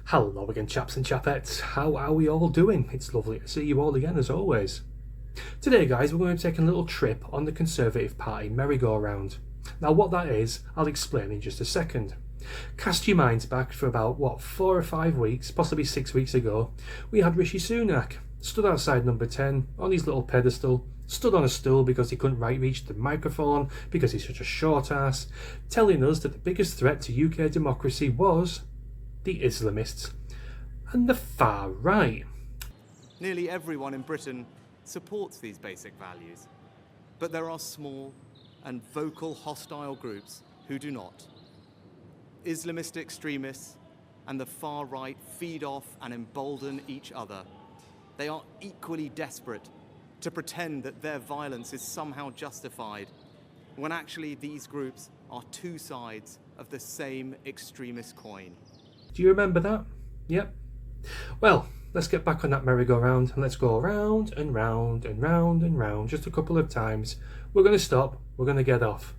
Hello again, chaps and chapettes. How are we all doing? It's lovely to see you all again, as always. Today, guys, we're going to take a little trip on the Conservative Party merry-go-round. Now, what that is, I'll explain in just a second. Cast your minds back for about, 4 or 5 weeks, possibly 6 weeks ago, we had Rishi Sunak, stood outside number 10, on his little pedestal, stood on a stool because he couldn't reach the microphone, because he's such a short ass, telling us that the biggest threat to UK democracy was the Islamists and the far right. Nearly everyone in Britain supports these basic values, but there are small and vocal hostile groups who do not. Islamist extremists and the far right feed off and embolden each other. They are equally desperate to pretend that their violence is somehow justified, when actually these groups are two sides of the same extremist coin. Do you remember that? Yep. Well, let's get back on that merry-go-round and let's go round and round and round and round just a couple of times. We're going to stop, we're going to get off.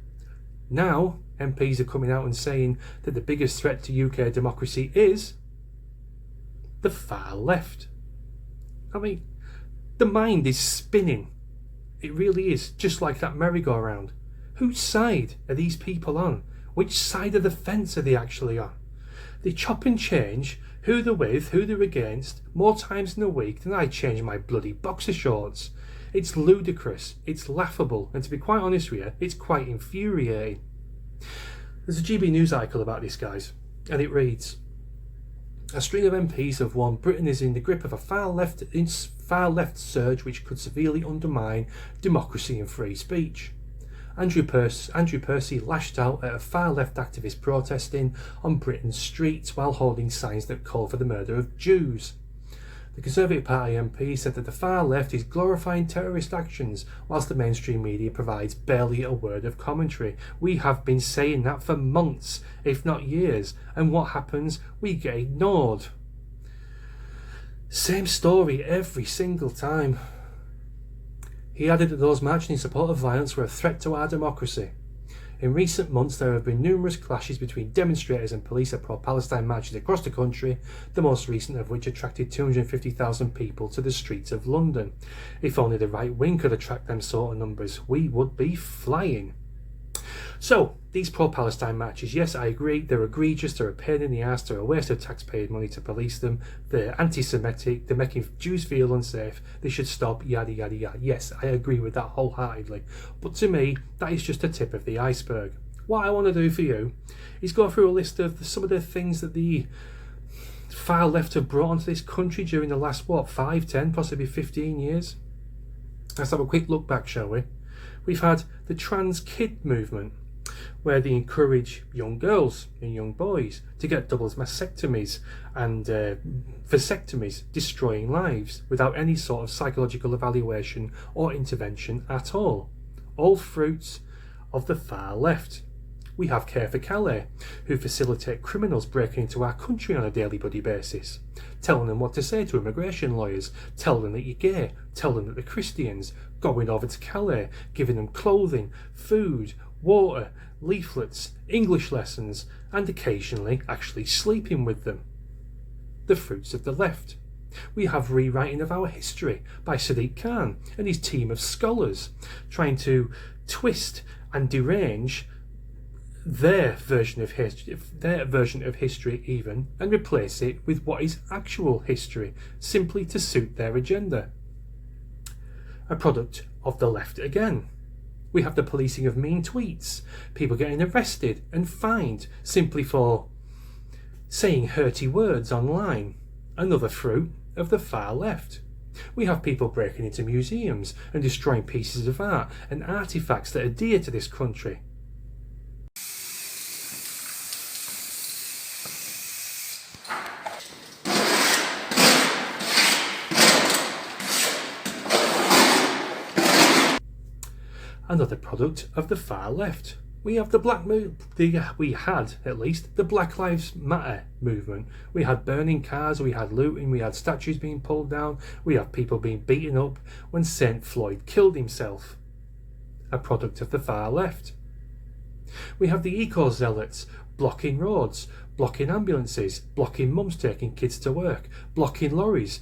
Now, MPs are coming out and saying that the biggest threat to UK democracy is the far left. I mean, the mind is spinning. It really is, just like that merry-go-round. Whose side are these people on? Which side of the fence are they actually on? They chop and change who they're with, who they're against, more times in a week than I change my bloody boxer shorts. It's ludicrous, it's laughable, and to be quite honest with you, it's quite infuriating. There's a GB News article about this, guys, and it reads, a string of MPs have warned Britain is in the grip of a far left surge which could severely undermine democracy and free speech. Andrew Percy lashed out at a far-left activist protesting on Britain's streets while holding signs that call for the murder of Jews. The Conservative Party MP said that the far left is glorifying terrorist actions whilst the mainstream media provides barely a word of commentary. We have been saying that for months, if not years, and what happens? We get ignored. Same story every single time. He added that those marching in support of violence were a threat to our democracy. In recent months, there have been numerous clashes between demonstrators and police at pro-Palestine marches across the country, the most recent of which attracted 250,000 people to the streets of London. If only the right wing could attract them sort of numbers, we would be flying. So, these pro-Palestine marches, yes, I agree, they're egregious, they're a pain in the arse, they're a waste of taxpayer money to police them, they're anti-Semitic, they're making Jews feel unsafe, they should stop, yada yada yada. Yes, I agree with that wholeheartedly. But to me, that is just a tip of the iceberg. What I want to do for you is go through a list of some of the things that the far left have brought onto this country during the last, 5, 10, possibly 15 years. Let's have a quick look back, shall we? We've had the trans kid movement, where they encourage young girls and young boys to get double mastectomies and vasectomies, destroying lives without any sort of psychological evaluation or intervention at all. All fruits of the far left. We have Care for Calais, who facilitate criminals breaking into our country on a daily bloody basis, telling them what to say to immigration lawyers, tell them that you're gay, tell them that they're Christians, going over to Calais, giving them clothing, food, water, leaflets, English lessons, and occasionally actually sleeping with them. The fruits of the left. We have rewriting of our history by Sadiq Khan and his team of scholars, trying to twist and derange their version of history even, and replace it with what is actual history, simply to suit their agenda. A product of the left again. We have the policing of mean tweets, people getting arrested and fined simply for saying hurty words online. Another fruit of the far left. We have people breaking into museums and destroying pieces of art and artefacts that are dear to this country. Another product of the far left. We have the Black Lives Matter movement. We had burning cars, we had looting, we had statues being pulled down, we have people being beaten up when St. Floyd killed himself. A product of the far left. We have the eco-zealots blocking roads, blocking ambulances, blocking mums taking kids to work, blocking lorries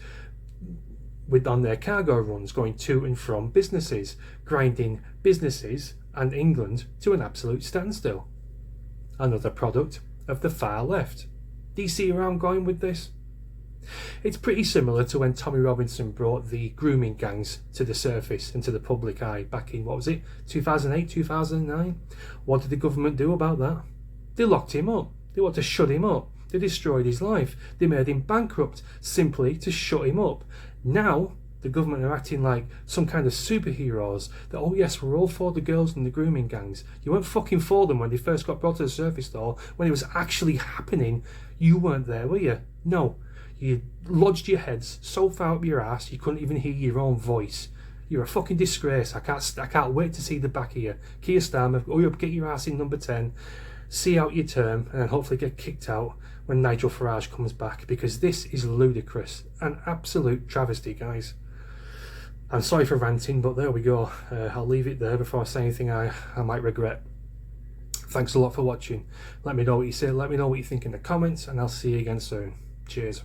on their cargo runs going to and from businesses, grinding businesses and England to an absolute standstill. Another product of the far left. Do you see where I'm going with this? It's pretty similar to when Tommy Robinson brought the grooming gangs to the surface and to the public eye back in, 2008, 2009? What did the government do about that? They locked him up. They wanted to shut him up. They destroyed his life. They made him bankrupt simply to shut him up. Now, the government are acting like some kind of superheroes that, oh yes, we're all for the girls and the grooming gangs. You weren't fucking for them when they first got brought to the surface, though. When it was actually happening, you weren't there, were you? No. You lodged your heads so far up your ass you couldn't even hear your own voice. You're a fucking disgrace. I can't wait to see the back of you. Keir Starmer, hurry up, get your ass in number 10. See out your term and then hopefully get kicked out when Nigel Farage comes back, because this is ludicrous. An absolute travesty, guys. I'm sorry for ranting, but there we go. I'll leave it there before I say anything I might regret. Thanks a lot for watching. Let me know what you say. Let me know what you think in the comments, and I'll see you again soon. Cheers.